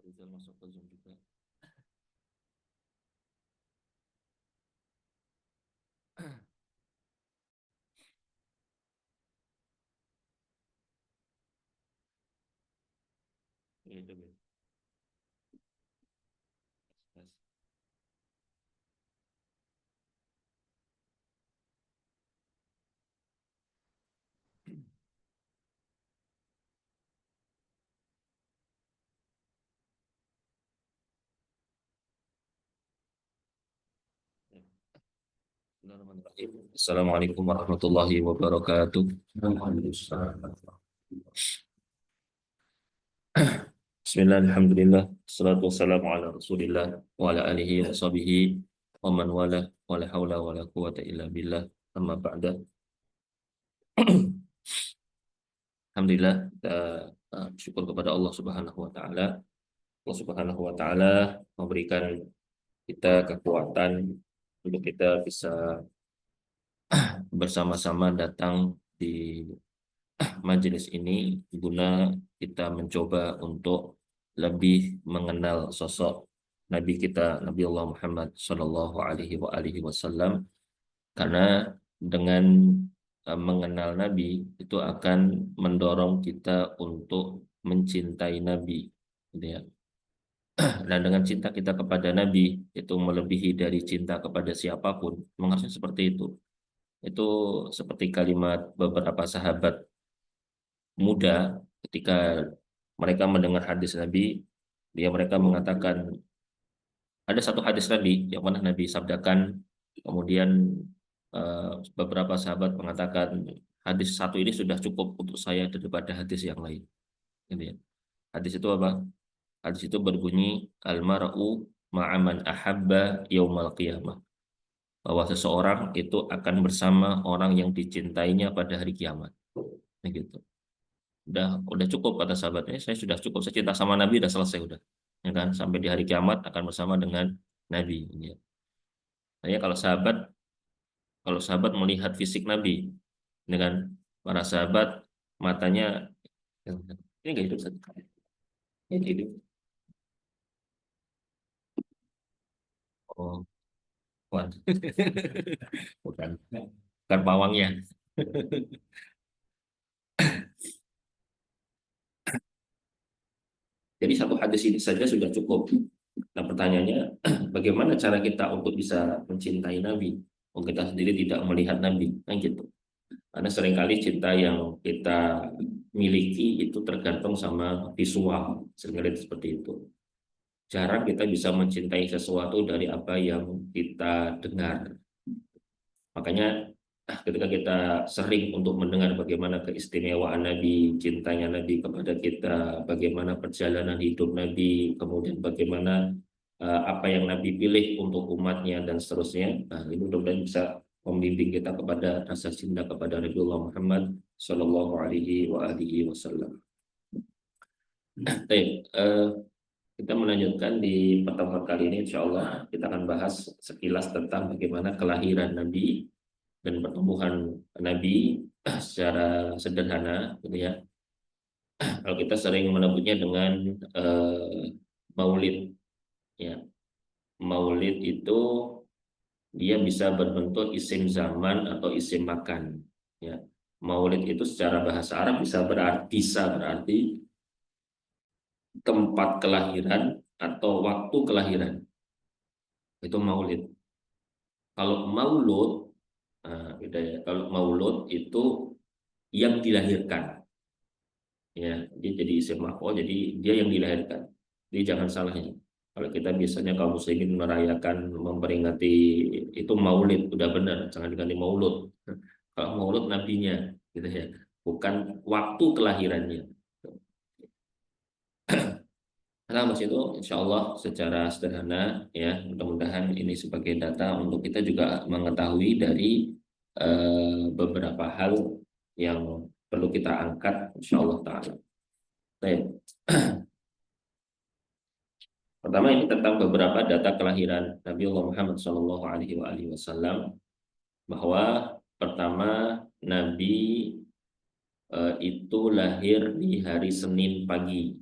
Rizal masuk ke Zoom juga. Iya, coba. Tes. Bismillahirrahmanirrahim. Assalamualaikum warahmatullahi wabarakatuh. Bismillah, alhamdulillah, salatu wassalamu ala rasulillah wa ala alihi wa sahbihi wa man wala wa la hawla wa la quwata illa billah amma ba'da. Alhamdulillah, kita syukur kepada Allah Subhanahu wa taala. Allah Subhanahu wa taala memberikan kita kekuatan untuk kita bisa bersama-sama datang di majelis ini guna kita mencoba untuk lebih mengenal sosok Nabi kita Nabi Allah Muhammad Shallallahu Alaihi Wasallam, karena dengan mengenal Nabi itu akan mendorong kita untuk mencintai Nabi, gitu ya. Dan dengan cinta kita kepada Nabi itu melebihi dari cinta kepada siapapun, memang harusnya seperti itu. Itu seperti kalimat beberapa sahabat muda ketika mereka mendengar hadis Nabi, mereka mengatakan ada satu hadis Nabi yang mana Nabi sabdakan, kemudian beberapa sahabat mengatakan hadis satu ini sudah cukup untuk saya daripada hadis yang lain. Gitu ya. Hadis itu apa? Hadis itu berbunyi al-mar'u ma'aman ahabba yaumal qiyamah, bahwa seseorang itu akan bersama orang yang dicintainya pada hari kiamat. Nah, gitu. Udah cukup kata sahabatnya, saya sudah cukup, saya cinta sama Nabi, udah selesai, udah, ya kan, sampai di hari kiamat akan bersama dengan Nabi, ya. Nah, ya, kalau sahabat melihat fisik Nabi dengan para sahabat, matanya ini nggak hidup satu kali, ini hidup. Oh, bukan. bukan bukan pawangnya. Jadi satu hadis ini saja sudah cukup. Nah, pertanyaannya, bagaimana cara kita untuk bisa mencintai Nabi? Oh, kita sendiri tidak melihat Nabi, kan gitu. Karena seringkali cinta yang kita miliki itu tergantung sama visual, seringkali seperti itu. Jarang kita bisa mencintai sesuatu dari apa yang kita dengar. Makanya ketika kita sering untuk mendengar bagaimana keistimewaan Nabi, cintanya Nabi kepada kita, bagaimana perjalanan hidup Nabi, kemudian bagaimana apa yang Nabi pilih untuk umatnya dan seterusnya. Nah, ini mudah-mudahan bisa membimbing kita kepada rasa cinta kepada Rasulullah Muhammad Shallallahu Alaihi Wasallam. Baik, kita melanjutkan di pertemuan kali ini. Insya Allah kita akan bahas sekilas tentang bagaimana kelahiran Nabi dan pertumbuhan Nabi secara sederhana, gitu ya. Kalau kita sering menyebutnya dengan maulid, ya. Maulid itu dia bisa berbentuk isim zaman atau isim makan, ya. Maulid itu secara bahasa Arab bisa berarti tempat kelahiran atau waktu kelahiran. Itu maulid. Kalau maulud, beda ya. Kalau maulud itu yang dilahirkan, ya, dia jadi isim maf'ul, jadi dia yang dilahirkan. Jadi jangan salah ini. Kalau kita biasanya kaum muslimin merayakan, memperingati, itu maulid, udah benar, jangan diganti maulud. Kalau maulud nabinya, gitu ya, bukan waktu kelahirannya. Nah, Mas, itu insya Allah secara sederhana, ya, mudah-mudahan ini sebagai data untuk kita juga mengetahui dari beberapa hal yang perlu kita angkat insya Allah ta'ala. Baik. Pertama, ini tentang beberapa data kelahiran Nabi Allah Muhammad Shallallahu Alaihi Wasallam, bahwa pertama Nabi itu lahir di hari Senin pagi,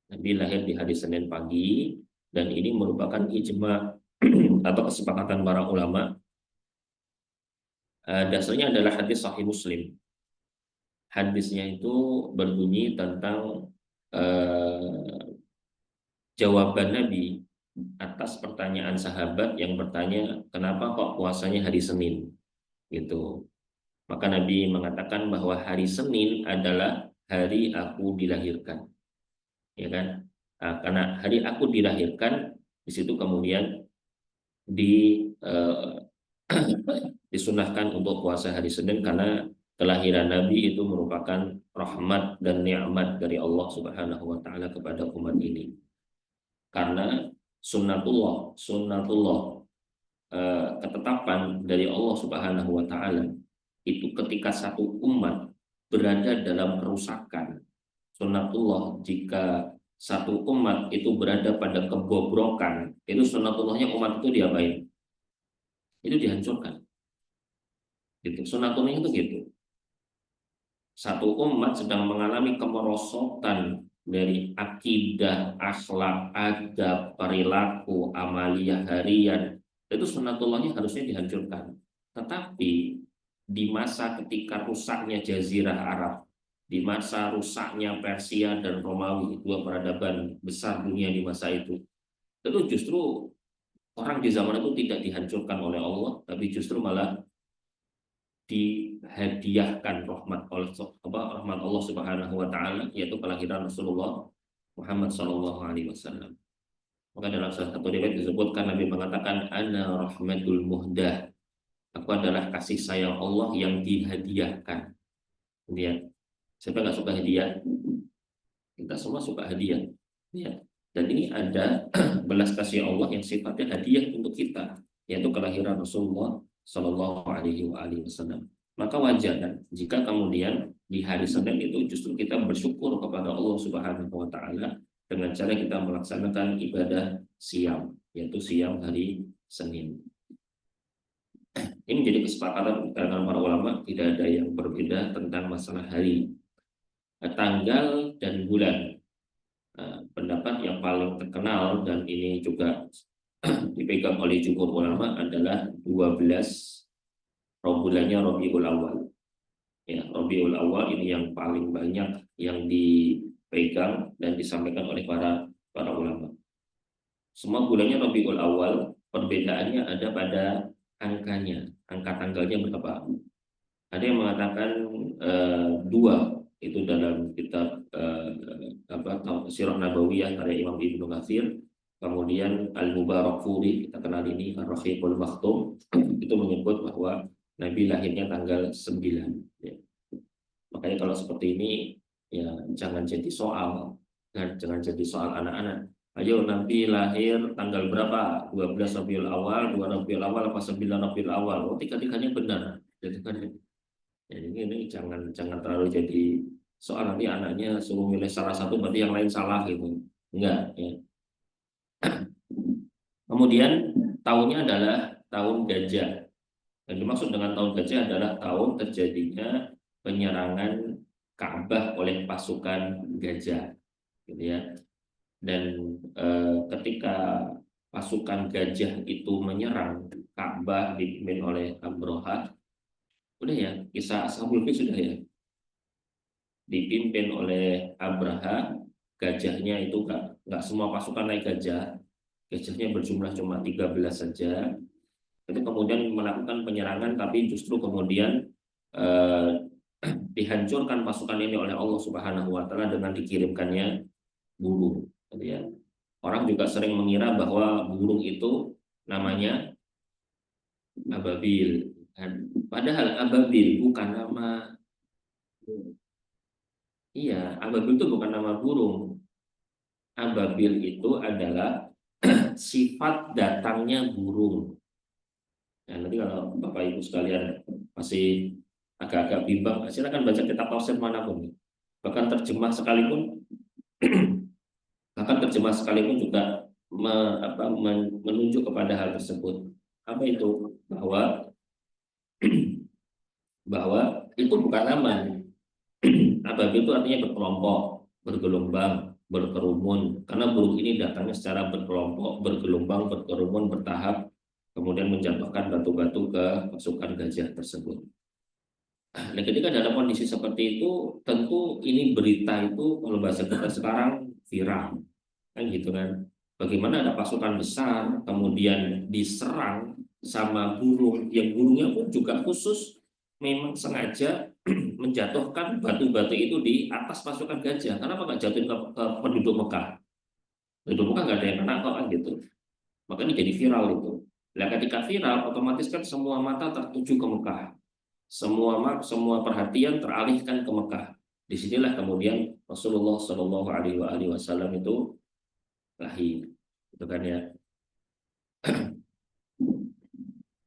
Nabi lahir di hari Senin pagi, dan ini merupakan ijma atau kesepakatan para ulama. Dasarnya adalah hadis Sahih Muslim. Hadisnya itu berbunyi tentang jawaban Nabi atas pertanyaan sahabat yang bertanya, kenapa kok puasanya hari Senin? Gitu. Maka Nabi mengatakan bahwa hari Senin adalah hari aku dilahirkan, ya kan? Karena hari aku dilahirkan, di situ kemudian di disunahkan untuk puasa hari Senin, karena kelahiran Nabi itu merupakan rahmat dan nikmat dari Allah Subhanahu wa taala kepada umat ini. Karena sunnatullah ketetapan dari Allah Subhanahu wa taala itu ketika satu umat berada dalam kerusakan, sunnatullah jika satu umat itu berada pada kebobrokan, itu sunnatullahnya umat itu diapain? Itu dihancurkan. Gitu. Sunnatullahnya itu gitu. Satu umat sedang mengalami kemerosotan dari akidah, akhlak, adab, perilaku, amaliyah harian, itu sunnatullahnya harusnya dihancurkan. Tetapi di masa ketika rusaknya Jazirah Arab, di masa rusaknya Persia dan Romawi, dua peradaban besar dunia di masa itu justru orang di zaman itu tidak dihancurkan oleh Allah, tapi justru malah dihadiahkan rahmat Allah Subhanahu wa taala, yaitu kelahiran Rasulullah Muhammad sallallahu alaihi wasallam. Maka dalam salah satu riwayat disebutkan Nabi mengatakan, ana rahmatul muhdah. Aku adalah kasih sayang Allah yang dihadiahkan. Kemudian, siapa nggak suka hadiah? Kita semua suka hadiah. Ya. Dan ini ada belas kasih Allah yang sifatnya hadiah untuk kita, yaitu kelahiran Rasulullah Shallallahu Alaihi Wasallam. Maka wajar kan jika kemudian di hari Senin itu justru kita bersyukur kepada Allah Subhanahu Wa Taala dengan cara kita melaksanakan ibadah siam, yaitu siam hari Senin. Ini menjadi kesepakatan kalangan para ulama, tidak ada yang berbeda tentang masalah hari, tanggal, dan bulan. Pendapat yang paling terkenal dan ini juga dipegang oleh jumhur ulama adalah 12 bulannya Rabiul Awal. Ya, Rabiul Awal ini yang paling banyak yang dipegang dan disampaikan oleh para ulama. Semua bulannya Rabiul Awal, perbedaannya ada pada angkanya, angka tanggalnya berapa. Ada yang mengatakan 2, itu dalam kitab Sirah Nabawiyah karya Imam Ibnu Katsir. Kemudian Al-Mubarakfuri, kita kenal ini, Ar-Rafiqul Maktum, itu menyebut bahwa Nabi lahirnya tanggal 9. Ya. Makanya kalau seperti ini, ya jangan jadi soal, jangan jadi soal anak-anak. Ayo Nabi lahir tanggal berapa? 12 Rabiul Awal, 2 Rabiul Awal, apa 9 Rabiul Awal? Oh, tiga-tiganya benar. Jadi kan ya, ini jangan terlalu jadi soal nanti anaknya suruh milih salah satu berarti yang lain salah gitu. Enggak ya. Kemudian tahunnya adalah tahun gajah. Dan dimaksud dengan tahun gajah adalah tahun terjadinya penyerangan Ka'bah oleh pasukan gajah, gitu ya. Dan ketika pasukan gajah itu menyerang Ka'bah dipimpin oleh Abraha, udah ya, kisah Ashabul Fil sudah ya, dipimpin oleh Abraha, gajahnya itu nggak semua pasukan naik gajah, gajahnya berjumlah cuma 13 saja. Itu kemudian melakukan penyerangan, tapi justru kemudian dihancurkan pasukan ini oleh Allah Subhanahu Wa Taala dengan dikirimkannya burung. Ya. Orang juga sering mengira bahwa burung itu namanya ababil, padahal ababil bukan nama. Iya, ababil itu bukan nama burung. Ababil itu adalah sifat datangnya burung. Nah, nanti kalau Bapak Ibu sekalian masih agak-agak bimbang, silakan baca kitab tafsir manapun. Bahkan terjemah sekalipun, juga menunjuk kepada hal tersebut. Apa itu? Bahwa itu bukan nama. Ababil itu artinya berkelompok, bergelombang, berkerumun, karena burung ini datangnya secara berkelompok, bergelombang, berkerumun, bertahap, kemudian menjatuhkan batu-batu ke pasukan gajah tersebut. Nah, ketika dalam kondisi seperti itu, tentu ini berita itu kalau bahasa kita sekarang viral, kan gitu kan. Bagaimana ada pasukan besar kemudian diserang sama burung, yang burungnya pun juga khusus memang sengaja menjatuhkan batu-batu itu di atas pasukan gajah. Kenapa nggak jatuhin ke penduduk Mekah? Penduduk Mekah nggak ada yang kena kok kan gitu. Makanya jadi viral itu. Nah, ketika viral, otomatis kan semua mata tertuju ke Mekah, semua perhatian teralihkan ke Mekah. Disinilah kemudian Rasulullah Shallallahu Alaihi Wasallam itu lahir, itu kan ya.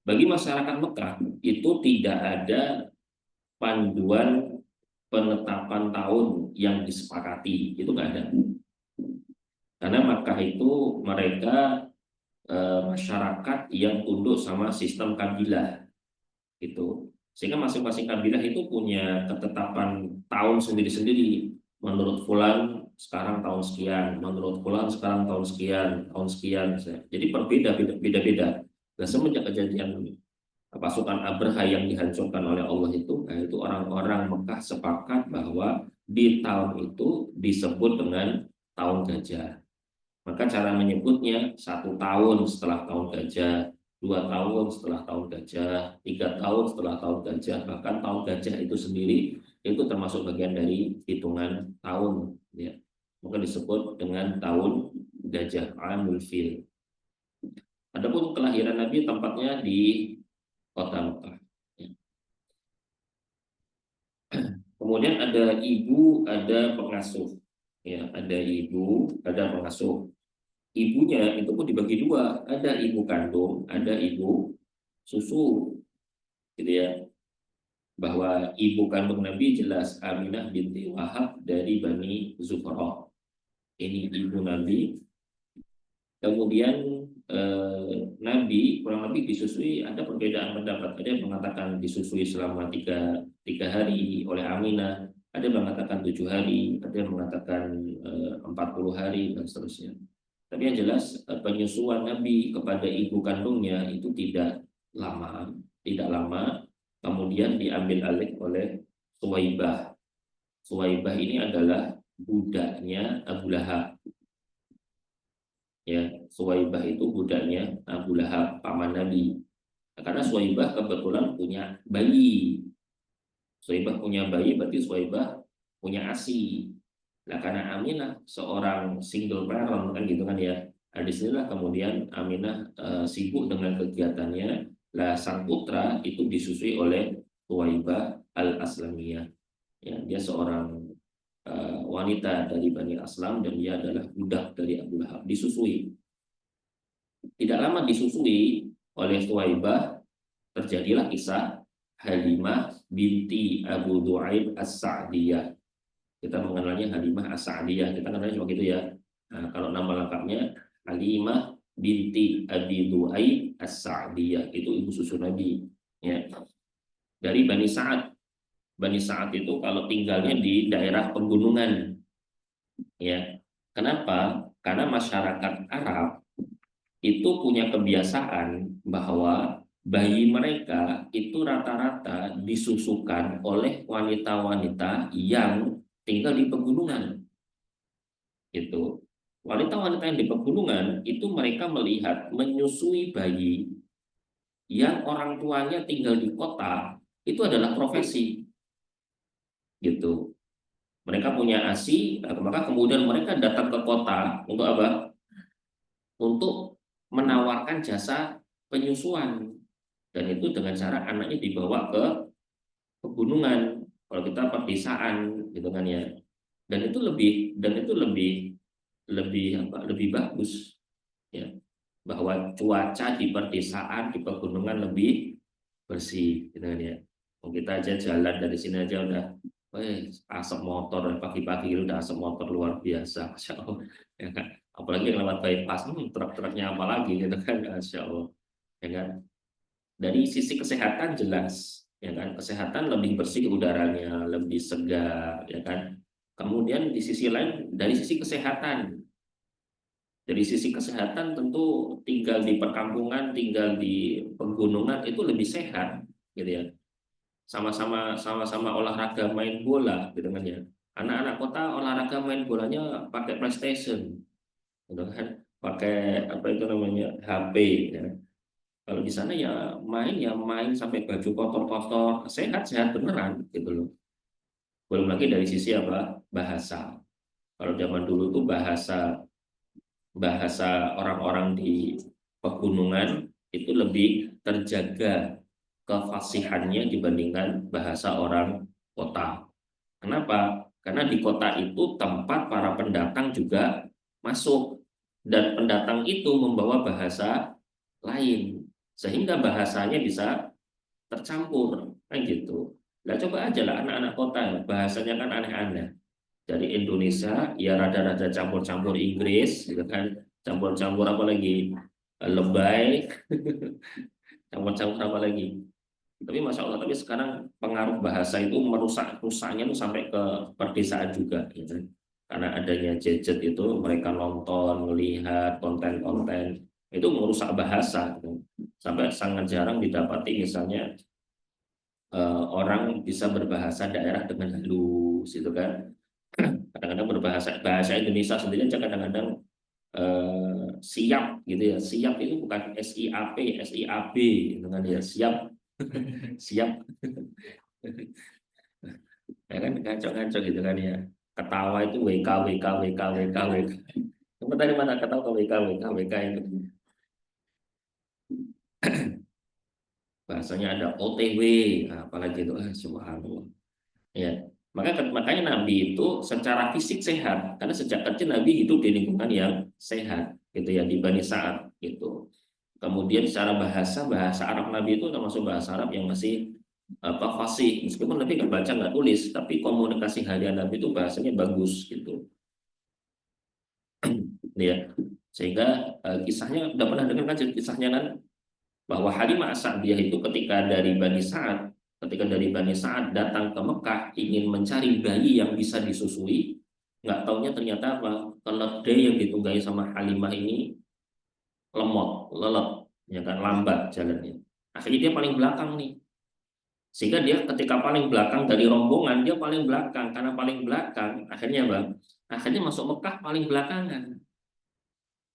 Bagi masyarakat Mekah itu tidak ada panduan penetapan tahun yang disepakati, itu nggak ada. Karena Mekah itu mereka masyarakat yang tunduk sama sistem kabilah itu, sehingga masing-masing kabilah itu punya ketetapan tahun sendiri-sendiri. Menurut fulan sekarang tahun sekian, menurut fulan sekarang tahun sekian, tahun sekian. Jadi berbeda, beda-beda. Nah, semenjak kejadian pasukan Abraha yang dihancurkan oleh Allah itu, nah itu orang-orang Mekah sepakat bahwa di tahun itu disebut dengan tahun gajah. Maka cara menyebutnya 1 tahun setelah tahun gajah, 2 tahun setelah tahun gajah, 3 tahun setelah tahun gajah, bahkan tahun gajah itu sendiri itu termasuk bagian dari hitungan tahun. Ya. Maka disebut dengan tahun gajah, Amul Fil. Adapun kelahiran Nabi tempatnya di kota Mekah. Ya. Kemudian ada ibu, ada pengasuh. Ya, ada ibu, ada pengasuh. Ibunya itu pun dibagi dua, ada ibu kandung, ada ibu susu, gitu ya. Bahwa ibu kandung Nabi jelas Aminah binti Wahab dari Bani Zuhrah. Ini ibu Nabi. Kemudian Nabi kurang lebih disusui, ada perbedaan pendapat. Ada yang mengatakan disusui selama tiga hari oleh Aminah, ada yang mengatakan 7 hari, ada yang mengatakan 40 hari dan seterusnya. Tapi yang jelas penyusuan Nabi kepada ibu kandungnya itu lama, tidak lama. Kemudian diambil alih oleh Suwaibah. Suwaibah ini adalah budaknya Abu Lahab. Ya, Suwaibah itu budaknya Abu Lahab, paman Nabi. Karena Suwaibah kebetulan punya bayi. Suwaibah punya bayi, berarti Suwaibah punya ASI. Nah, karena Aminah seorang single parent kan gitu kan ya. Nah, disinilah kemudian Aminah sibuk dengan kegiatannya. Lah sang putra itu disusui oleh Suwaibah al-Aslamiyah. Ya, dia seorang wanita dari Bani Aslam dan dia adalah budak dari Abu Lahab, disusui. Tidak lama disusui oleh Suwaibah, terjadilah kisah Halimah binti Abu Du'aib As-Sa'diyah. Kita mengenalnya Halimah As-Sa'diyah, kita kenalnya cuma gitu ya. Nah, kalau nama lengkapnya Halimah binti Abi Du'aib As-Sa'diyah, itu ibu susu Nabi. Ya. Dari Bani Sa'ad. Bani Sa'ad itu kalau tinggalnya di daerah pegunungan. Ya. Kenapa? Karena masyarakat Arab itu punya kebiasaan bahwa bayi mereka itu rata-rata disusukan oleh wanita-wanita yang tinggal di pegunungan. Itu wanita-wanita yang di pegunungan itu mereka melihat menyusui bayi yang orang tuanya tinggal di kota itu adalah profesi, gitu. Mereka punya ASI, maka kemudian mereka datang ke kota untuk apa? Untuk menawarkan jasa penyusuan, dan itu dengan cara anaknya dibawa ke pegunungan. Kalau kita pedesaan, gitu kan ya. Dan itu lebih bagus ya, bahwa cuaca di pedesaan di pegunungan lebih bersih, gitu kan ya. Kita aja jalan dari sini aja udah asap motor pagi-pagi udah asap motor luar biasa, Masya Allah ya kan. Apalagi yang lewat bypass, truk-truknya apa lagi gitu kan, Masya Allah ya kan. Dari sisi kesehatan jelas ya kan, kesehatan lebih bersih udaranya, lebih segar ya kan. Kemudian di sisi lain dari sisi kesehatan. Dari sisi kesehatan tentu tinggal di perkampungan, tinggal di pegunungan itu lebih sehat gitu ya. Sama-sama olahraga main bola gitu kan ya. Anak-anak kota olahraga main bolanya pakai PlayStation gitu kan. Pakai apa itu namanya HP ya. Kalau di sana ya main sampai baju kotor-kotor, sehat-sehat beneran gitu loh. Belum lagi dari sisi apa? Bahasa. Kalau zaman dulu tuh bahasa bahasa orang-orang di pegunungan itu lebih terjaga kefasihannya dibandingkan bahasa orang kota. Kenapa? Karena di kota itu tempat para pendatang juga masuk dan pendatang itu membawa bahasa lain sehingga bahasanya bisa tercampur kan gitu. Nah coba aja lah anak-anak kota bahasanya kan aneh-aneh dari Indonesia ya rada-rada campur-campur Inggris gitu kan campur-campur apa lagi lebay campur-campur apa lagi tapi masya Allah tapi sekarang pengaruh bahasa itu rusaknya tuh sampai ke perdesaan juga gitu karena adanya gadget itu mereka nonton melihat konten-konten itu merusak bahasa gitu. Sampai sangat jarang didapati misalnya orang bisa berbahasa daerah dengan halus gitu kan kadang-kadang bahasa Indonesia sendiri aja kadang-kadang siap gitu ya siap itu bukan SIAP gitu kan ya siap siap ya kan ngaco-ngaco gitu kan ya ketawa itu WK kamu tadi mana ketawa ke WK itu bahasanya ada OTW nah, apalagi itu subhanallah ya makanya Nabi itu secara fisik sehat karena sejak kecil Nabi hidup di lingkungan yang sehat gitu ya di Bani Sa'ad gitu. Kemudian secara bahasa Arab Nabi itu termasuk bahasa Arab yang masih apa fasih meskipun Nabi nggak baca nggak tulis tapi komunikasi harian Nabi itu bahasanya bagus gitu ya sehingga kisahnya udah pernah dengar kan kisahnya kan bahwa Halimah As-Sa'diyah itu ketika dari Bani Sa'ad datang ke Mekah ingin mencari bayi yang bisa disusui nggak taunya ternyata apa keledai yang ditunggangi sama Halimah ini lelet ya kan lambat jalannya akhirnya dia paling belakang nih sehingga dia ketika paling belakang dari rombongan dia paling belakang karena paling belakang akhirnya bang akhirnya masuk Mekah paling belakangan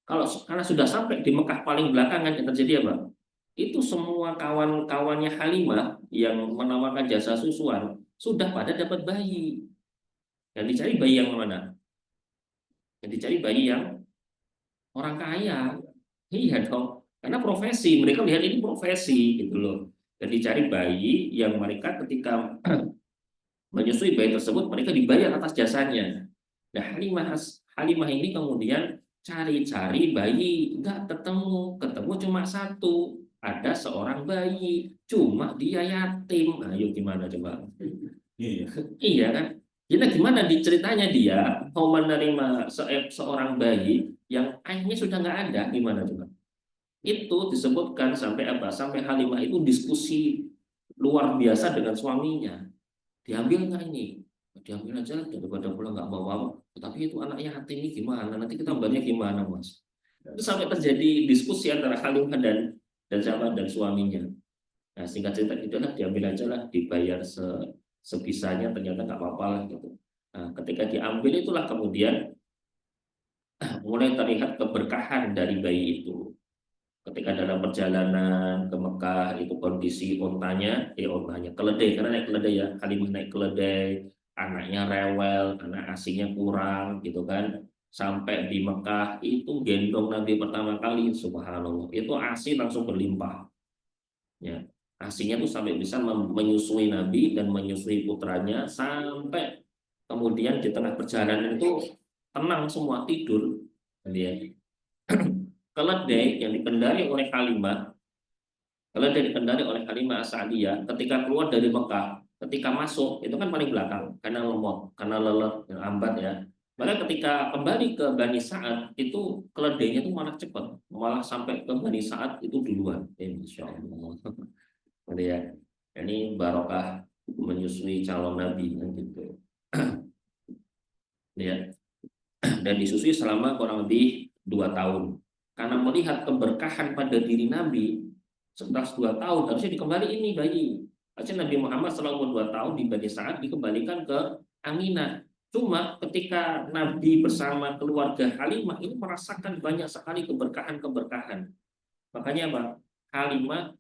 kalau karena sudah sampai di Mekah paling belakangan yang terjadi apa itu semua kawan-kawannya Halimah yang menawarkan jasa susuan sudah pada dapat bayi yang dicari bayi yang mana yang dicari bayi yang orang kaya iya dong karena profesi mereka lihat ini profesi gitu loh dan dicari bayi yang mereka ketika menyusui bayi tersebut mereka dibayar atas jasanya. Nah Halimah ini kemudian cari-cari bayi nggak ketemu cuma satu ada seorang bayi cuma dia yatim. Ayo gimana coba? Iya. Iya kan? Jadi gimana diceritanya dia mau menerima seorang bayi yang ayahnya sudah nggak ada gimana coba? Itu disebutkan sampai apa? Sampai Halimah itu diskusi luar biasa dengan suaminya diambil nggak ini diambil aja daripada pulang nggak bawa tapi itu anaknya yatim ini gimana nanti kita bayarnya gimana mas itu sampai terjadi diskusi antara Halimah dan siapa dan suaminya nah singkat cerita itulah diambil aja lah dibayar sebisanya ternyata nggak apa-apa lah gitu nah ketika diambil itulah kemudian mulai terlihat keberkahan dari bayi itu ketika dalam perjalanan ke Mekah itu kondisi ontanya keledai karena naik keledai ya Halimah naik keledai anaknya rewel anak asinya kurang gitu kan sampai di Mekah itu gendong Nabi pertama kali subhanallah itu asi langsung berlimpah ya asinya tuh sampai bisa menyusui Nabi dan menyusui putranya sampai kemudian di tengah perjalanan itu tenang semua tidur dia keledai yang dikendari oleh Halimah keledai dikendari oleh Halimah As-Sa'diyah ketika keluar dari Mekah ketika masuk itu kan paling belakang karena lemot karena lelet lambat ya maka ketika kembali ke Bani Sa'ad itu keledainya itu malah cepat malah sampai ke Bani Sa'ad itu duluan Insya Allah gitu ya ini barokah menyusui calon nabi kan gitu dan disusui selama kurang lebih 2 tahun. Karena melihat keberkahan pada diri Nabi, setelah 2 tahun harusnya dikembalikan ini bayi. Harusnya Nabi Muhammad selama 2 tahun di Bani Sa'ad dikembalikan ke Aminah. Cuma ketika Nabi bersama keluarga Halimah ini merasakan banyak sekali keberkahan-keberkahan. Makanya apa? Halimah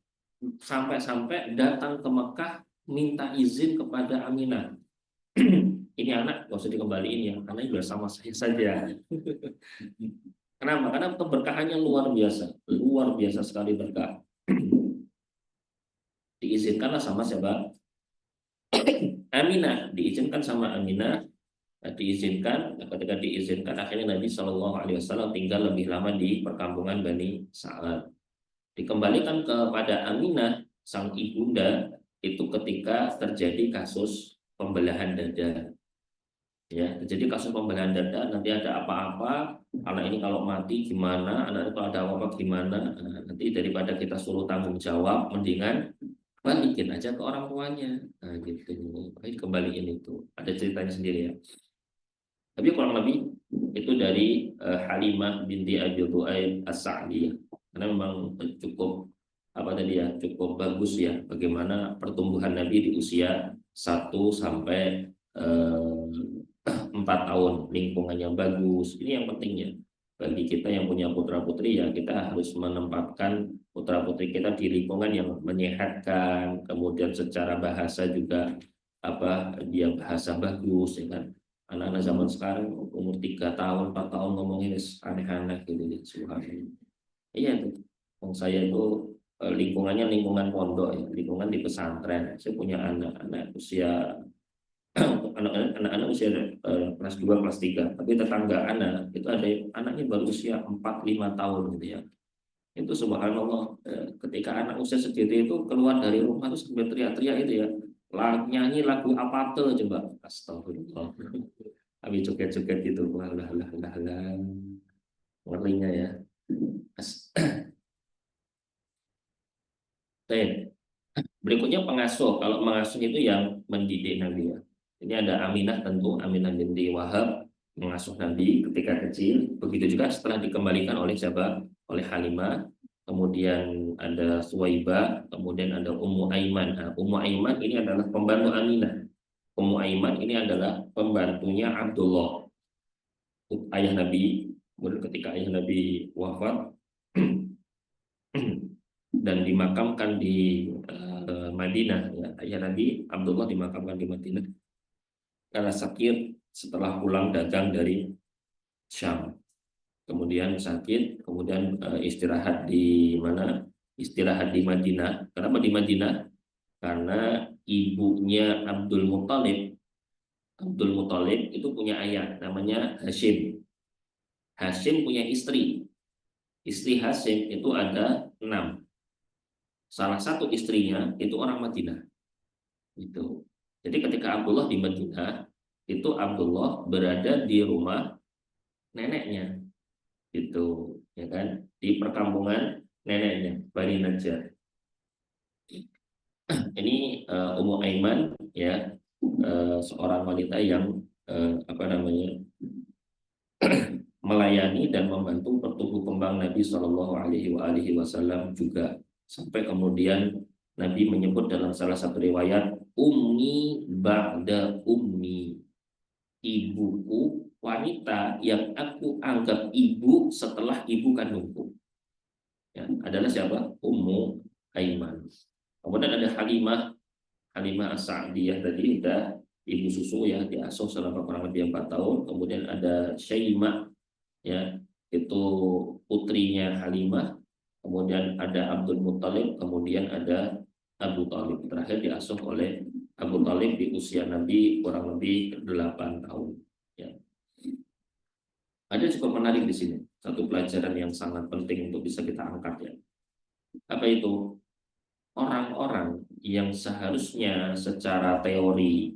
sampai-sampai datang ke Mekah minta izin kepada Aminah. Ini anak gak usah dikembaliin ya, karena sudah sama saya saja. Kenapa? Karena keberkahannya luar biasa sekali berkah. Diizinkanlah sama siapa? Aminah, diizinkan sama Aminah, diizinkan. Ketika diizinkan, akhirnya Nabi Shallallahu Alaihi Wasallam tinggal lebih lama di perkampungan Bani Sa'ad. Dikembalikan kepada Aminah, sang ibunda, itu ketika terjadi kasus pembelahan dada. Ya, terjadi kasus pembelahan dada, nanti ada apa-apa, anak ini kalau mati gimana, anak itu kalau ada apa-apa gimana, nah, nanti daripada kita suruh tanggung jawab, mendingan balikin aja ke orang tuanya. Nah gitu, makanya kembaliin itu, ada ceritanya sendiri ya. Tapi kurang lebih itu dari Halimah binti Abi Dhu'aib As-Sa'diyah, karena memang cukup apa tadi ya, cukup bagus ya bagaimana pertumbuhan Nabi di usia 1 sampai 4 tahun, lingkungannya bagus. Ini yang pentingnya bagi kita yang punya putra putri ya, kita harus menempatkan putra putri kita di lingkungan yang menyehatkan, kemudian secara bahasa juga apa, dia bahasa bagus ya kan. Anak-anak zaman sekarang umur 3 tahun 4 tahun ngomongin aneh-aneh gitu ya, subhanallah. Iya tuh, saya itu lingkungannya lingkungan pondok ya, lingkungan di pesantren. Saya punya anak-anak usia anak-anak usia kelas 2 kelas 3, tapi tetangga anak itu ada anaknya baru usia 4-5 tahun gitu ya. Itu subhanallah, ketika anak usia segitu itu keluar dari rumah itu sambil teriak-teriak itu ya, nyanyi lagu apa tuh coba, astagfirullah. Kami joget-joget gitu, lah lah lah lah lah, ngerinya ya. Baik. Berikutnya pengasuh. Kalau mengasuh itu yang mendidik Nabi ya. Ini ada Aminah, tentu Aminah binti Wahab mengasuh Nabi ketika kecil. Begitu juga setelah dikembalikan oleh siapa? Oleh Halimah. Kemudian ada Suwaibah, kemudian ada Ummu Aiman. Nah, Ummu Aiman ini adalah pembantu Aminah. Ummu Aiman ini adalah pembantunya Abdullah, ayah Nabi. Kemudian ketika ayah Nabi wafat dan dimakamkan di Madinah, ya, ayah Nabi Abdullah dimakamkan di Madinah karena sakit setelah pulang dagang dari Syam. Kemudian sakit, kemudian istirahat di mana? Istirahat di Madinah. Kenapa di Madinah? Karena ibunya Abdul Muthalib. Abdul Muthalib itu punya ayah namanya Hashim. Hashim punya istri. Istri Hashim itu ada 6. Salah satu istrinya itu orang Madinah. Itu. Jadi ketika Abdullah di Madinah, itu Abdullah berada di rumah neneknya. Itu, ya kan? Di perkampungan neneknya, Bani Najjar. Ini Ummu Aiman ya, seorang wanita yang apa namanya? melayani dan membantu pertumbuh kembang Nabi Shallallahu Alaihi Wasallam juga, sampai kemudian Nabi menyebut dalam salah satu riwayat, ummi ba'da ummi, ibuku, wanita yang aku anggap ibu setelah ibu kandungku, ya, adalah siapa? Ummu Aiman. Kemudian ada Halimah As-Sa'diyah tadi, udah ibu susu ya, diasuh selama kurang lebih 4 tahun. Kemudian ada Syaimah, ya, itu putrinya Halimah. Kemudian ada Abdul Muthalib, kemudian ada Abu Talib. Terakhir diasuh oleh Abu Talib di usia Nabi kurang lebih 8 tahun. Ya. Ada cukup menarik di sini, satu pelajaran yang sangat penting untuk bisa kita angkat ya. Apa itu? Orang-orang yang seharusnya secara teori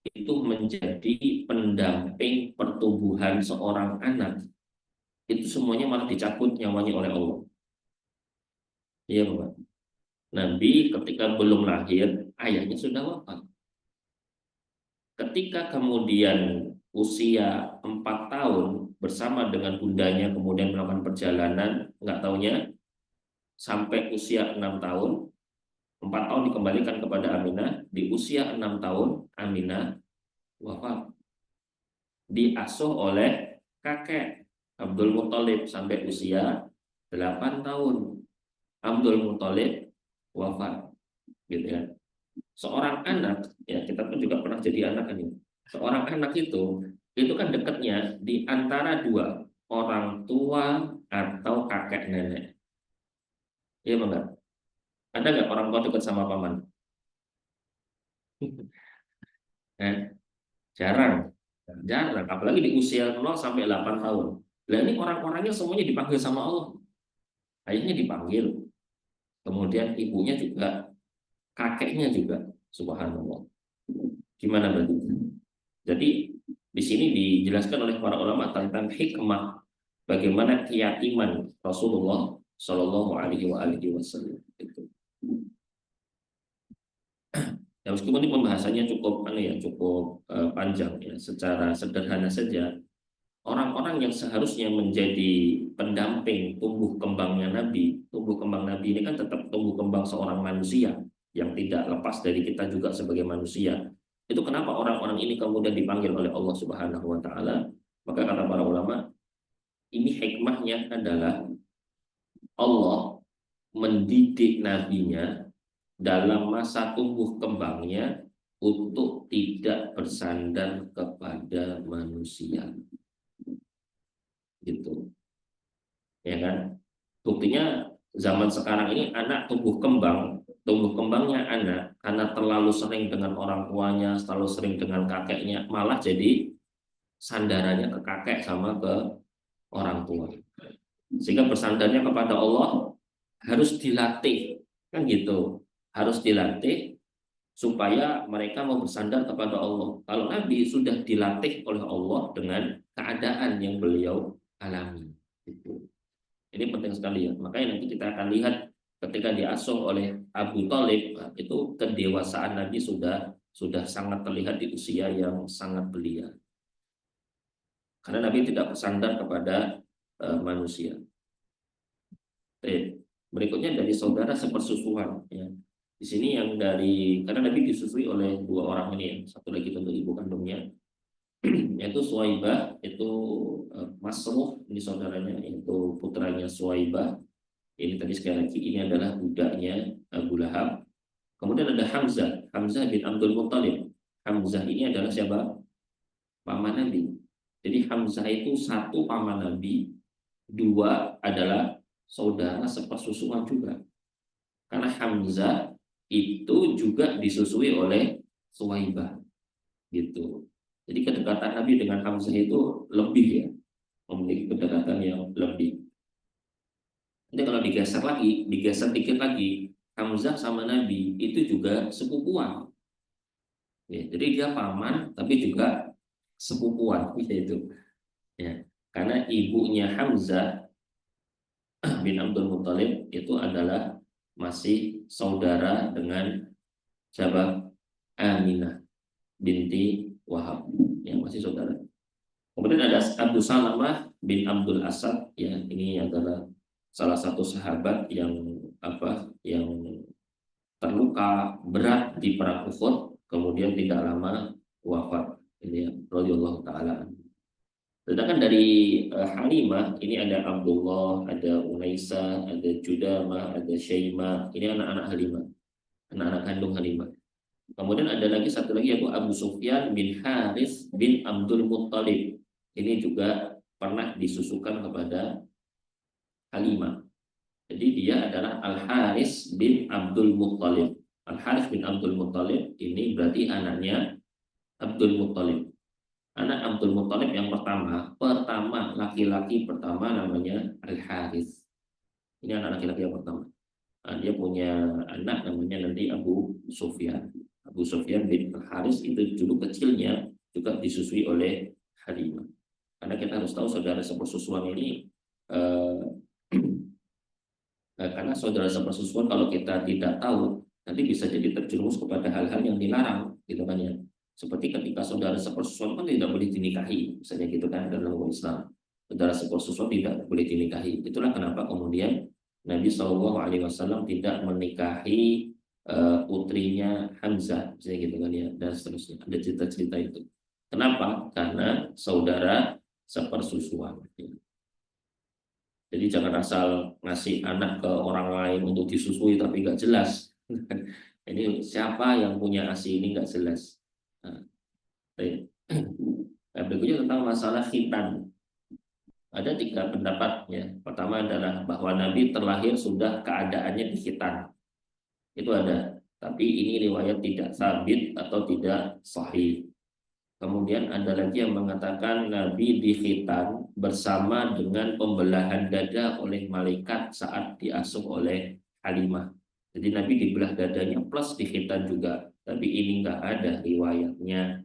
itu menjadi pendamping pertumbuhan seorang anak, itu semuanya malah dicabut nyawanya oleh Allah. Iya, Bapak. Nabi ketika belum lahir, ayahnya sudah wafat. Ketika kemudian usia 4 tahun, bersama dengan bundanya, kemudian melakukan perjalanan, nggak taunya sampai usia 6 tahun, 4 tahun dikembalikan kepada Aminah, di usia 6 tahun Aminah wafat, diasuh oleh kakek Abdul Muthalib sampai usia 8 tahun. Abdul Muthalib wafat, gitu ya. Seorang anak, ya kita pun juga pernah jadi anak kan ini. Seorang anak itu kan dekatnya di antara dua, orang tua atau kakek nenek. Iya enggak? Ada nggak orang tua dekat sama paman? Eh, jarang, jarang. Apalagi di usia 0 sampai 8 tahun. Nah ini orang-orangnya semuanya dipanggil sama Allah. Ayahnya dipanggil, kemudian ibunya juga, kakeknya juga. Subhanallah. Gimana berarti? Jadi di sini dijelaskan oleh para ulama tentang hikmah bagaimana keyatiman Rasulullah Shallallahu Alaihi Wasallam. Ya, meskipun ini pembahasannya cukup panjang ya, secara sederhana saja, orang-orang yang seharusnya menjadi pendamping tumbuh kembangnya Nabi, tumbuh kembang Nabi ini kan tetap tumbuh kembang seorang manusia yang tidak lepas dari kita juga sebagai manusia. Itu kenapa orang-orang ini kemudian dipanggil oleh Allah Subhanahu wa taala? Maka kata para ulama, ini hikmahnya adalah Allah mendidik nabinya dalam masa tumbuh kembangnya untuk tidak bersandar kepada manusia, gitu ya kan. Buktinya zaman sekarang ini anak tumbuh kembangnya anak karena terlalu sering dengan orang tuanya, terlalu sering dengan kakeknya, malah jadi sandarannya ke kakek sama ke orang tua, sehingga bersandarnya kepada Allah harus dilatih, kan gitu, harus dilatih supaya mereka mau bersandar kepada Allah. Kalau Nabi sudah dilatih oleh Allah dengan keadaan yang beliau alami. Gitu. Ini penting sekali ya. Makanya nanti kita akan lihat ketika diasuh oleh Abu Thalib, itu kedewasaan Nabi sudah sangat terlihat di usia yang sangat belia. Karena Nabi tidak bersandar kepada manusia. Berikutnya dari saudara sepersusuan ya. Di sini yang karena Nabi disusui oleh dua orang ini ya, satu lagi tentu ibu kandungnya, yaitu Suwaibah, itu Masruh, ini saudaranya, itu putranya Suwaibah. Ini tadi sekali lagi ini adalah budaknya Abu Lahab. Kemudian ada Hamzah bin Abdul Muthalib. Hamzah ini adalah siapa? Paman Nabi. Jadi Hamzah itu satu paman Nabi, dua adalah saudara sepersusuan juga. Karena Hamzah itu juga disusui oleh Suwaibah, gitu. Jadi kedekatan Nabi dengan Hamzah itu lebih ya, memiliki kedekatan yang lebih. Nanti kalau digeser dikit lagi, Hamzah sama Nabi itu juga sepupuan. Ya, jadi dia paman tapi juga sepupuan itu. Ya, karena ibunya Hamzah bin Abdul Muthalib itu adalah masih saudara dengan siapa? Aminah binti Wahab, yang masih saudara. Kemudian ada Abu Salamah bin Abdul Asad, ya ini adalah salah satu sahabat yang terluka berat di perang Uhud, kemudian tidak lama wafat. Ini ya, radhiyallahu taala. Sedangkan dari Halimah ini ada Abdullah, ada Unaisa, ada Judamah, ada Syaimah. Ini anak-anak Halimah, anak-anak kandung Halimah. Kemudian ada lagi satu lagi yaitu Abu Sufyan bin Haris bin Abdul Muthalib. Ini juga pernah disusukan kepada Halimah. Jadi dia adalah Al-Haris bin Abdul Muthalib. Al-Haris bin Abdul Muthalib ini berarti anaknya Abdul Muthalib. Anak Abdul Muthalib yang pertama laki-laki pertama namanya Al-Haris. Ini anak laki-laki yang pertama. Nah, dia punya anak namanya nanti Abu Sufyan. Abu Sufyan bin Al-Haris itu dulu kecilnya juga disusui oleh Halimah. Karena kita harus tahu saudara sepersusuan ini karena saudara sepersusuan kalau kita tidak tahu nanti bisa jadi terjerumus kepada hal-hal yang dilarang, gitu kan ya. Seperti ketika saudara sepersusuan kan tidak boleh dinikahi, misalnya gitu kan dalam hukum Islam. saudara sepersusuan tidak boleh dinikahi. Itulah kenapa kemudian Nabi Shallallahu Alaihi Wasallam tidak menikahi putrinya Hamzah, misalnya gitu kan ya, dan seterusnya. Ada cerita-cerita itu. Kenapa? Karena saudara sepersusuan. Jadi jangan asal ngasih anak ke orang lain untuk disusui tapi nggak jelas. Ini siapa yang punya ASI ini nggak jelas. Nah, baik. Nah, berikutnya tentang masalah khitan. Ada 3 pendapat ya. Pertama adalah bahwa Nabi terlahir sudah keadaannya di khitan. Itu ada. Tapi ini riwayat tidak sabit atau tidak sahih. Kemudian ada lagi yang mengatakan Nabi dikhitan bersama dengan pembelahan dada oleh malaikat saat diasuh oleh Halimah. Jadi Nabi dibelah dadanya plus dikhitan juga. Tapi ini nggak ada riwayatnya.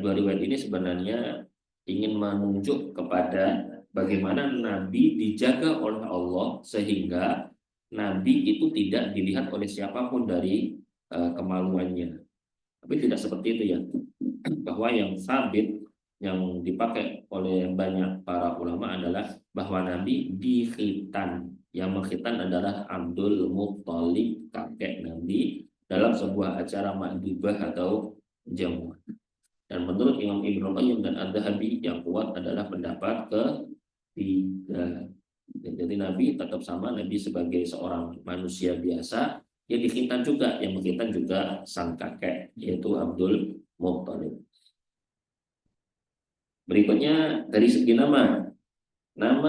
Dua riwayat ini sebenarnya ingin menunjuk kepada bagaimana Nabi dijaga oleh Allah sehingga Nabi itu tidak dilihat oleh siapapun dari kemaluannya. Tapi tidak seperti itu ya, bahwa yang sabit yang dipakai oleh banyak para ulama adalah bahwa Nabi dikhitan. Yang mengkhitan adalah Abdul Muttalib, kakek Nabi, dalam sebuah acara makdubah atau jamuan. Dan menurut Imam Ibnu Qayyim dan Adz-Dzahabi yang kuat adalah pendapat ketiga. Jadi Nabi tetap sama, Nabi sebagai seorang manusia biasa, dia dikhitan juga, yang mengkhitan juga sang kakek, yaitu Abdul Muttalib. Berikutnya dari segi nama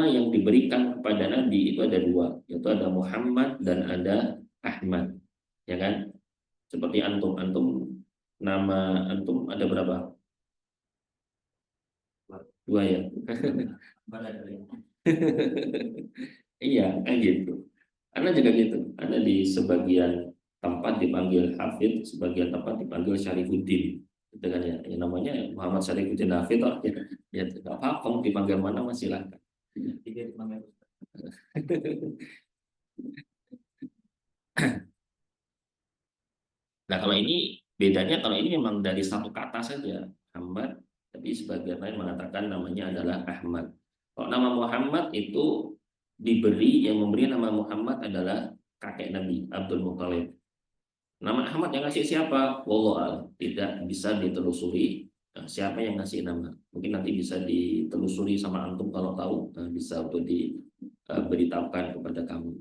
yang diberikan kepada Nabi itu ada 2, yaitu ada Muhammad dan ada Ahmad, ya kan? Seperti antum, nama antum ada berapa? 2 ya. Iya, kan gitu. Anda juga gitu. Anda di sebagian tempat dipanggil Hafid, sebagian tempat dipanggil Syarifuddin. Itu kan ya, yang namanya Muhammad Syarifuddin Hafid, oh, ya, ya tidak apa-apa, mau dipanggil mana masih silakan. Nah kalau ini bedanya, kalau ini memang dari satu kata saja Muhammad, tapi sebagian lain mengatakan namanya adalah Ahmad. Kalau nama Muhammad itu diberi, yang memberi nama Muhammad adalah kakek Nabi Abdul Muthalib. Nama Ahmad yang ngasih siapa? Wallah, tidak bisa ditelusuri siapa yang ngasih nama. Mungkin nanti bisa ditelusuri sama antum kalau tahu, bisa untuk diberitahukan kepada kamu.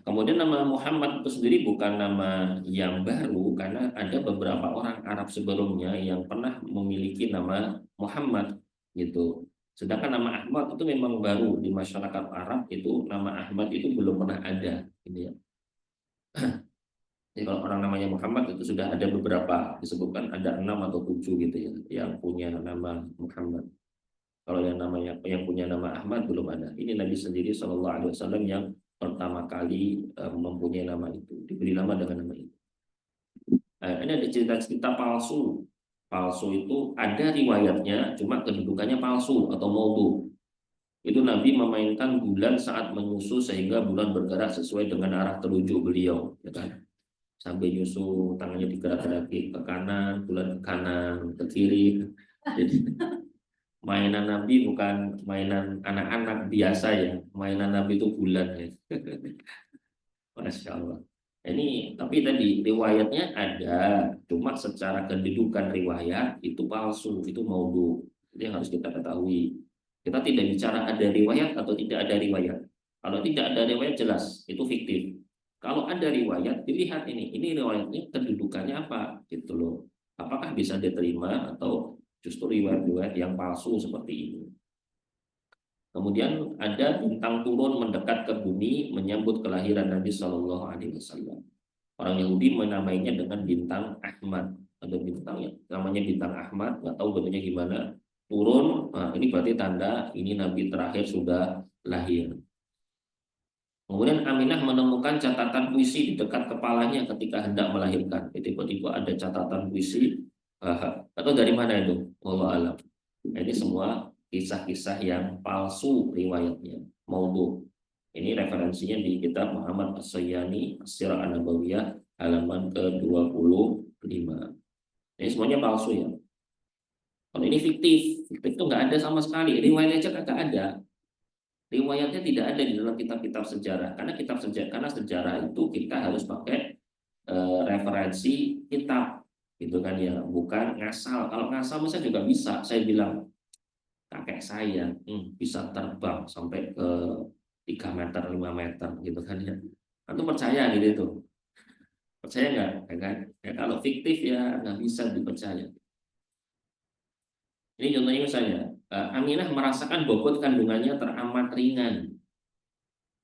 Kemudian nama Muhammad itu sendiri bukan nama yang baru, karena ada beberapa orang Arab sebelumnya yang pernah memiliki nama Muhammad gitu. Sedangkan nama Ahmad itu memang baru di masyarakat Arab, itu nama Ahmad itu belum pernah ada ini ya. Jadi kalau orang namanya Muhammad itu sudah ada beberapa, disebutkan ada 6 atau 7 gitu ya yang punya nama Muhammad. Kalau yang punya nama Ahmad belum ada. Ini Nabi sendiri Shallallahu Alaihi Wasallam yang pertama kali mempunyai nama itu, diberi nama dengan nama itu. Ini ada cerita-cerita palsu. Palsu itu ada riwayatnya, cuma kedudukannya palsu atau maudhu. Itu Nabi memainkan bulan saat menyusu sehingga bulan bergerak sesuai dengan arah telunjuk beliau, ya kan? Sampai nyusu tangannya digerak-geraki ke kanan, bulan ke kanan, ke kiri. Jadi mainan Nabi bukan mainan anak-anak biasa ya, mainan Nabi itu bulan ya. Masya Allah. Ini tapi tadi riwayatnya ada, cuma secara kedudukan riwayat itu palsu, itu maudhu. Jadi harus kita ketahui. Kita tidak bicara ada riwayat atau tidak ada riwayat. Kalau tidak ada riwayat jelas itu fiktif. Kalau ada riwayat dilihat ini riwayatnya kedudukannya apa gitu loh. Apakah bisa diterima atau justru riwayat-riwayat yang palsu seperti ini. Kemudian ada bintang turun mendekat ke bumi menyambut kelahiran Nabi Shallallahu Alaihi Wasallam. Orang Yahudi menamainya dengan bintang Ahmad. Ada bintang yang namanya bintang Ahmad, nggak tahu bentuknya gimana. Turun, nah ini berarti tanda ini Nabi terakhir sudah lahir. Kemudian Aminah menemukan catatan puisi di dekat kepalanya ketika hendak melahirkan. Tiba-tiba ada catatan puisi, atau dari mana itu? Wallahu alam. Nah, ini semua kisah-kisah yang palsu riwayatnya, maudhu. Ini referensinya di kitab Muhammad As-Sayyani As-Sirah An-Nabawiyah halaman ke-25. Ini semuanya palsu ya. Kalau ini fiktif, fiktif itu nggak ada sama sekali. Riwayatnya aja kagak ada. Riwayatnya tidak ada di dalam kitab-kitab sejarah. Karena sejarah itu kita harus pakai referensi kitab, gitu kan ya, bukan ngasal. Kalau ngasal saya juga bisa. Saya bilang kakek saya bisa terbang sampai ke 3 meter, 5 meter, gitu kan ya. Itu percaya gitu itu. Percaya nggak? Ya kan? Ya, kalau fiktif ya nggak bisa dipercaya. Ini contohnya misalnya, Aminah merasakan bobot kandungannya teramat ringan.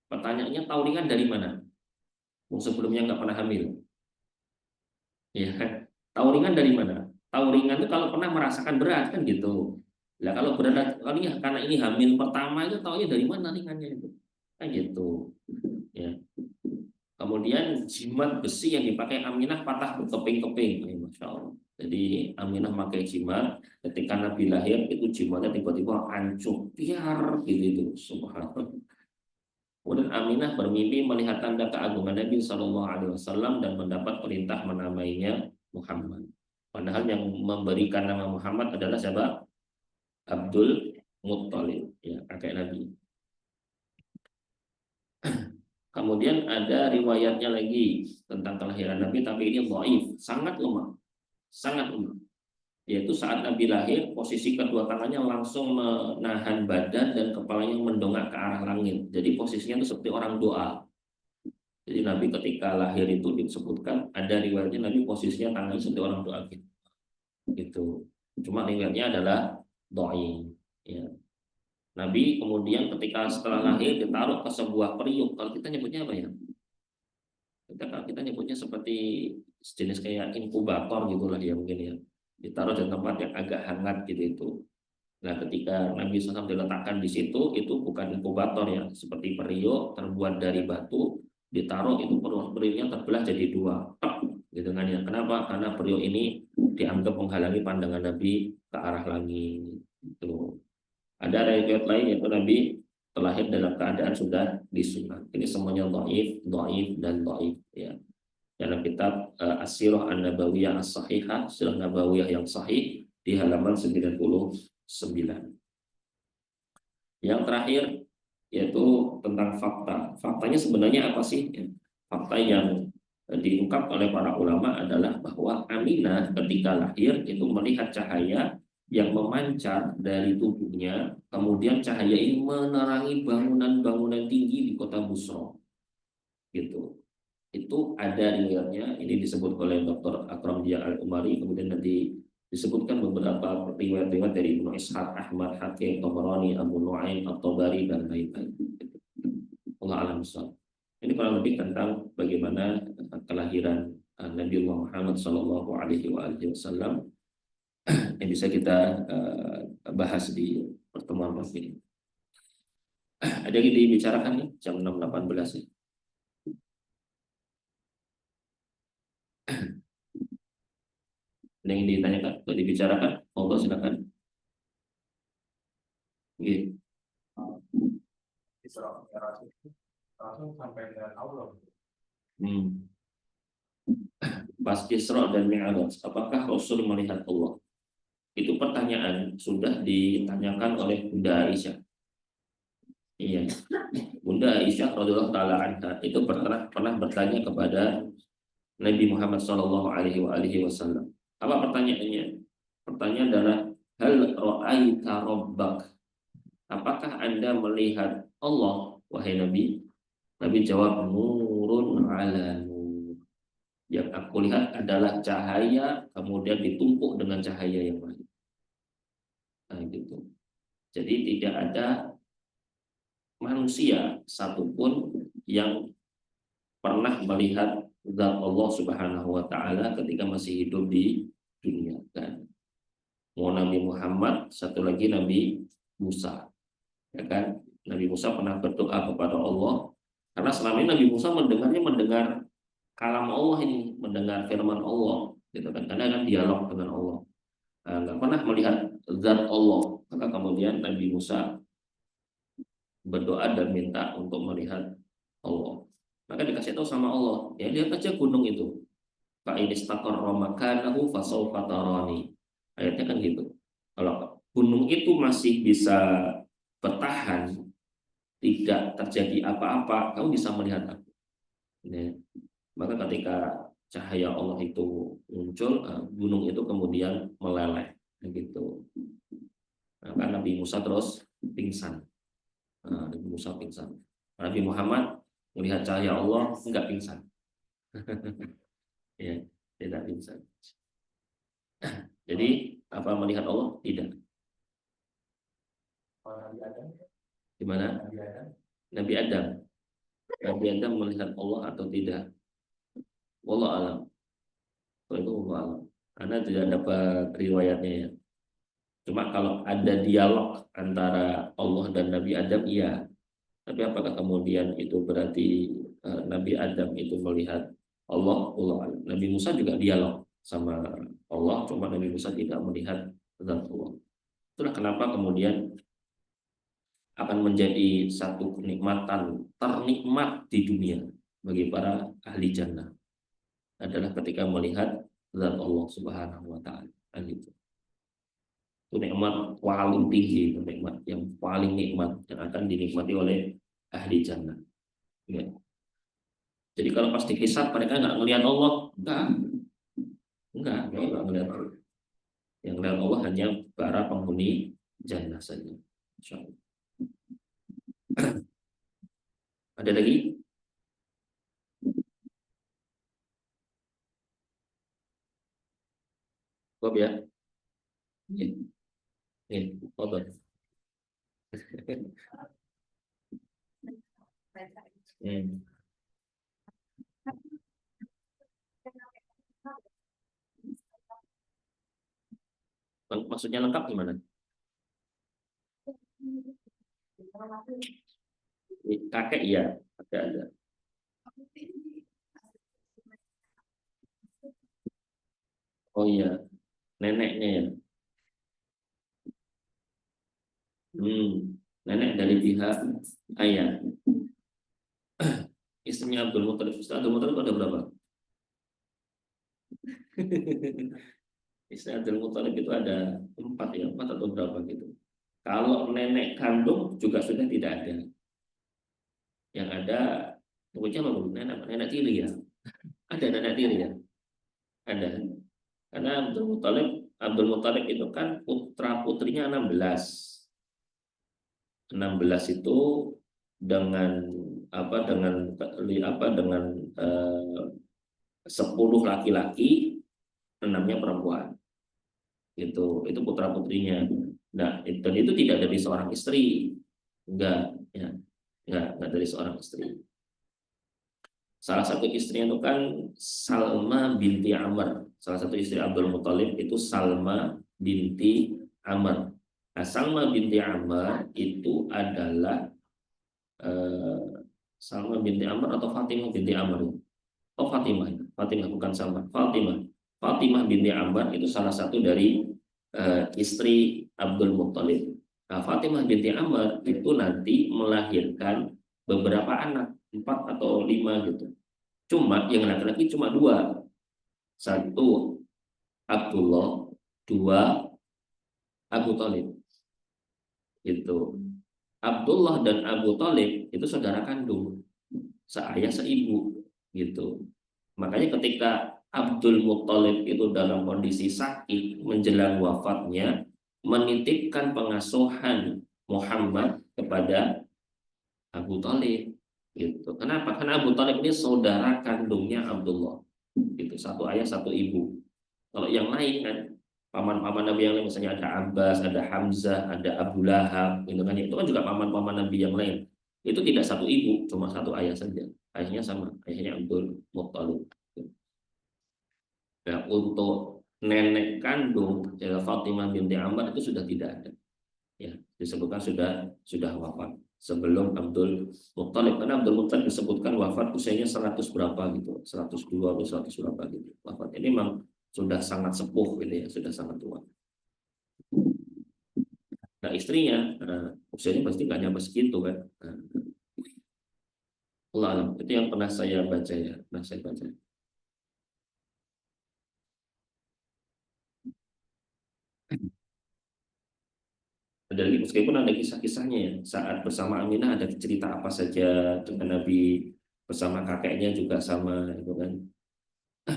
Pertanyaannya, tahu ringan dari mana? Sebelumnya nggak pernah hamil. Ya kan? Tahu ringan dari mana? Tahu ringan itu kalau pernah merasakan berat kan gitu. Lah kalau berat, kalau ini karena ini hamil pertama itu taunya dari mana ringannya itu? Kan gitu. Ya. Kemudian jimat besi yang dipakai Aminah patah berkeping-keping. Ya, Masya Allah. Jadi Aminah pakai jimat, ketika Nabi lahir itu jimatnya tiba-tiba hancur, biar gitu itu. Subhanallah. Kemudian Aminah bermimpi melihat tanda keagungan Nabi Shallallahu Alaihi Wasallam dan mendapat perintah menamainya Muhammad. Padahal yang memberikan nama Muhammad adalah siapa? Abdul Muttalib, ya kakek Nabi. Kemudian ada riwayatnya lagi tentang kelahiran Nabi, tapi ini dhaif, sangat lemah, sangat lemah. Yaitu saat Nabi lahir, posisi kedua tangannya langsung menahan badan dan kepalanya mendongak ke arah langit. Jadi posisinya itu seperti orang doa. Jadi Nabi ketika lahir itu disebutkan ada riwayatnya Nabi posisinya tangannya seperti orang doa gitu. Cuma riwayatnya adalah doi. Ya. Nabi kemudian ketika setelah lahir ditaruh ke sebuah periuk. Kalau kita nyebutnya apa ya? Kita nyebutnya seperti jenis kayak inkubator gitulah ya mungkin ya. Ditaruh di tempat yang agak hangat gitu itu. Nah, ketika Nabi SAW diletakkan di situ, itu bukan inkubator ya, seperti periuk terbuat dari batu, ditaruh itu periuknya terbelah jadi dua, gitu kan ya. Kenapa? Karena periuk ini dianggap menghalangi pandangan Nabi ke arah langit. Itu. Ada riwayat lain yaitu Nabi terlahir dalam keadaan sudah disunat. Ini semuanya dhaif, dhaif dan dhaif ya. Dalam kitab As-Sirah An-Nabawiyah As-Sahihah, Sirah Nabawiyah yang sahih di halaman 99. Yang terakhir yaitu tentang fakta. Faktanya sebenarnya apa sih? Fakta yang diungkap oleh para ulama adalah bahwa Aminah ketika lahir itu melihat cahaya yang memancar dari tubuhnya, kemudian cahaya ini menerangi bangunan-bangunan tinggi di kota Busra. Gitu. Itu ada riwayatnya, ini disebut oleh Dr. Akram Dia Al-Umari, kemudian nanti disebutkan beberapa riwayat-riwayat dari Ibnu Ishaq, Ahmad, Hakim, Tabarani, Abu Nuaim, At-Tabari dan lain-lain. Allah alam shawab. Ini kurang lebih tentang bagaimana kelahiran Nabi Muhammad Sallallahu Alaihi Wasallam yang bisa kita bahas di pertemuan ini. Ada yang dibicarakan nih jam 6.18 nih. Ada yang ditanyakan atau dibicarakan? Monggo silakan. Oke. Langsung sampai dengan Allah. Pas Isra dan Mi'raj, apakah Rasul melihat Allah? Itu pertanyaan sudah ditanyakan oleh Bunda Aisyah. Iya, Bunda Aisyah radhiyallahu taala anha itu pernah bertanya kepada Nabi Muhammad Shallallahu Alaihi Wasallam. Apa pertanyaannya? Pertanyaan adalah hal ra'aita rabbak? Apakah Anda melihat Allah, wahai Nabi? Nabi jawab, nurun ala nur. Yang aku lihat adalah cahaya, kemudian ditumpuk dengan cahaya yang lain. Nah, gitu. Jadi tidak ada manusia satupun yang pernah melihat zat Allah Subhanahu wa taala ketika masih hidup di dunia kan. Mau Nabi Muhammad, satu lagi Nabi Musa. Ya kan? Nabi Musa pernah berdoa kepada Allah karena selama ini Nabi Musa mendengar kalam Allah ini, mendengar firman Allah gitu kan. Karena kan dialog dengan Allah. Nggak pernah melihat zat Allah. Maka kemudian Nabi Musa berdoa dan minta untuk melihat Allah. Maka dikasih tahu sama Allah, ya lihat aja gunung itu. Fa in istaqarra makanahu fasawfa tarani. Ayatnya kan gitu. Kalau gunung itu masih bisa bertahan, tidak terjadi apa-apa, kamu bisa melihat aku. Ya. Maka ketika cahaya Allah itu muncul, gunung itu kemudian meleleh, gitu. Maka Nabi Musa terus pingsan. Nabi Musa pingsan. Nabi Muhammad melihat cahaya Allah enggak pingsan. Ya, tidak pingsan. Jadi apa melihat Allah? Tidak. Gimana? Nabi Adam. Nabi Adam melihat Allah atau tidak? Wallah alam. Itu wallah alam. Karena tidak dapat riwayatnya ya. Cuma kalau ada dialog antara Allah dan Nabi Adam, iya. Tapi apakah kemudian itu berarti Nabi Adam itu melihat Allah? Allah alam. Nabi Musa juga dialog sama Allah, cuma Nabi Musa tidak melihat zat Allah. Itulah kenapa kemudian akan menjadi satu kenikmatan ternikmat di dunia bagi para ahli jannah adalah ketika melihat zat Allah Subhanahu wa taala. Gitu. Itu nikmat paling tinggi, itu nikmat yang paling nikmat yang akan dinikmati oleh ahli jannah. Ya. Jadi kalau pas dihisab mereka nggak melihat Allah, nggak melihat Allah. Yang melihat Allah hanya para penghuni jannah saja. Insyaallah. Ada lagi? Bob ya? Ini, Bob. Hmm. Maksudnya lengkap gimana? Kakek iya, ada. Oh iya, neneknya ya. Nenek dari pihak ayah. Istrinya Abdul Muthalib. Ustaz Abdul Muthalib ada berapa? Istri Abdul Muthalib itu ada 4 ya, 4 atau berapa gitu. Kalau nenek kandung juga sudah tidak ada. Yang ada pokoknya apa nenek tiri ya. Ada nenek tiri ya. Ada. Karena Abdul Muthalib itu kan putra putrinya 16. 16 itu dengan dengan 10 laki-laki, 6-nya perempuan. Itu putra putrinya. Nah, dan itu tidak dari seorang istri. Enggak, ya. Enggak dari seorang istri. Salah satu istrinya itu kan Salma binti Amr. Salah satu istri Abdul Muthalib itu Salma binti Amr. Nah, Salma binti Amr itu adalah eh, Salma binti Amr atau Fatimah binti Amr? Oh, Fatimah bukan Salma. Fatimah binti Amr itu salah satu dari istri Abdul Muthalib. Nah, Fatimah binti Amr itu nanti melahirkan beberapa anak, 4 atau 5 gitu. Cuma yang laki-laki cuma 2. Satu Abdullah, 2 Abu Thalib. Gitu. Abdullah dan Abu Thalib itu saudara kandung, seayah seibu gitu. Makanya ketika Abdul Muthalib itu dalam kondisi sakit menjelang wafatnya menitipkan pengasuhan Muhammad kepada Abu Thalib gitu. Kenapa? Karena Abu Thalib ini saudara kandungnya Abdullah. Gitu, satu ayah satu ibu. Kalau yang lain kan paman-paman Nabi yang lain misalnya ada Abbas, ada Hamzah, ada Abu Lahab, gitu kan. Itu kan juga paman-paman Nabi yang lain. Itu tidak satu ibu, cuma satu ayah saja. Ayahnya sama, ayahnya Abdul Muttalib. Nah, untuk nenek kandung Fatimah binti Amr itu sudah tidak ada. Ya, disebutkan sudah wafat sebelum Abdul Muttalib, karena Abdul Muttalib disebutkan wafat usianya 100 berapa gitu, 102 atau 100 berapa gitu. Wafat ini memang sudah sangat sepuh gitu ya, sudah sangat tua. Nah, istrinya usianya pasti nggak nyampe segitu kan. Allah alam. Itu yang pernah saya baca ya, pernah saya baca. dari meskipun ada kisah-kisahnya ya, saat bersama Aminah ada cerita apa saja dengan Nabi, bersama kakeknya juga sama itu kan.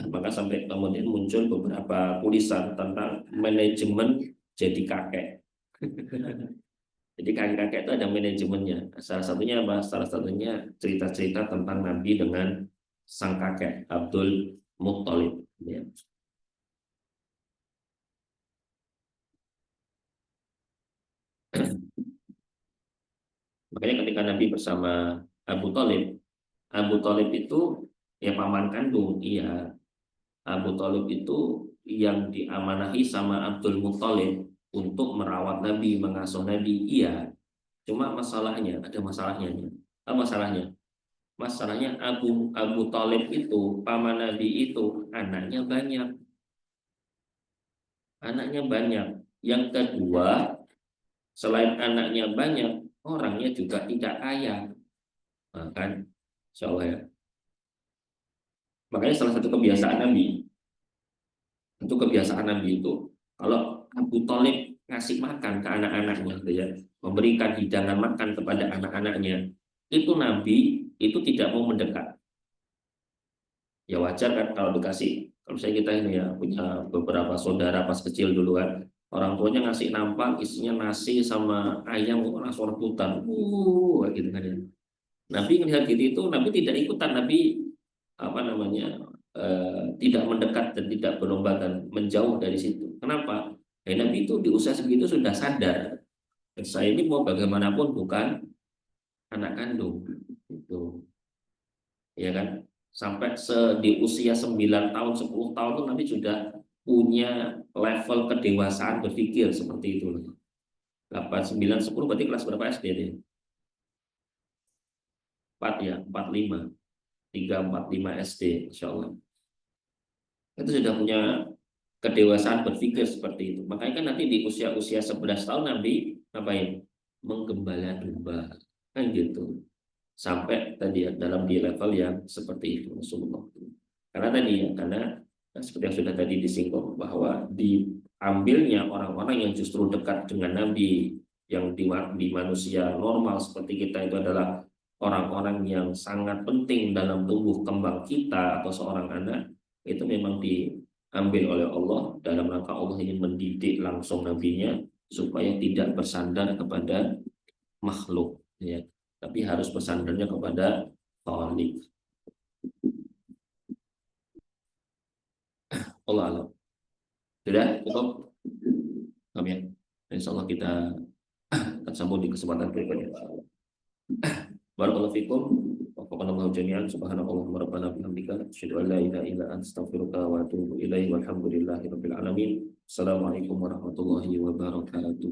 Maka sampai kemudian muncul beberapa tulisan tentang manajemen jadi kakek. Jadi kakek-kakek itu ada manajemennya. Salah satunya apa? Salah satunya cerita-cerita tentang Nabi dengan sang kakek Abdul Muttalib. Ya. Makanya ketika Nabi bersama Abu Talib, Abu Talib itu ya paman kandung, iya. Abu Talib itu yang diamanahi sama Abdul Muttalib untuk merawat Nabi, mengasuh Nabi, iya. Cuma masalahnya, ada masalahnya. Apa masalahnya? Masalahnya Abu Abu Talib itu, paman Nabi itu, anaknya banyak. Anaknya banyak. Yang kedua, selain anaknya banyak, orangnya juga tidak kaya. Nah, kan? Insya Allah ya. Makanya salah satu kebiasaan Nabi, itu kebiasaan Nabi itu, kalau Abu Talib ngasih makan ke anak-anaknya, gitu ya, memberikan hidangan makan kepada anak-anaknya, itu Nabi itu tidak mau mendekat. Ya wajar kan kalau dikasih, kalau saya kita ini ya punya beberapa saudara pas kecil dulu kan, orang tuanya ngasih nampak isinya nasi sama ayam, langsung rebutan, gitu kan ya. Nabi melihat gitu itu, Nabi tidak ikutan, Nabi apa namanya, tidak mendekat dan tidak berlomba dan menjauh dari situ. Kenapa? Nabi itu di usia segitu sudah sadar, saya ini mau bagaimanapun bukan anak kandung, itu, ya kan? Sampai di usia 9 tahun, 10 tahun tuh Nabi sudah punya level kedewasaan berpikir seperti itu. 8, 9, 10 berarti kelas berapa SD dia? 4 ya, 4, 5. 3, 4, 5 SD, insya Allah. Itu sudah punya kedewasaan berpikir seperti itu. Makanya kan nanti di usia-usia 11 tahun Nabi ngapain? Menggembala domba. Kan gitu. Sampai tadi ya dalam di level yang seperti itu Rasulullah. Karena tadi ya, karena seperti yang sudah tadi disinggung bahwa diambilnya orang-orang yang justru dekat dengan Nabi, yang di manusia normal seperti kita itu adalah orang-orang yang sangat penting dalam tumbuh kembang kita atau seorang anak, itu memang diambil oleh Allah dalam rangka Allah ingin mendidik langsung nabinya supaya tidak bersandar kepada makhluk, ya, tapi harus bersandarnya kepada Khalik. Allah alam. Sudah cukup, ya. Insya Allah kita akan sambung di kesempatan berikutnya. Barakallahu fikum. Wafaqanallahu jami'an. Subhanallahumma rabbana bihamdika asyhadu an la ilaha illa anta astaghfiruka wa atubu ilaihi walhamdulillahi rabbil alamin. Assalamualaikum warahmatullahi wabarakatuh.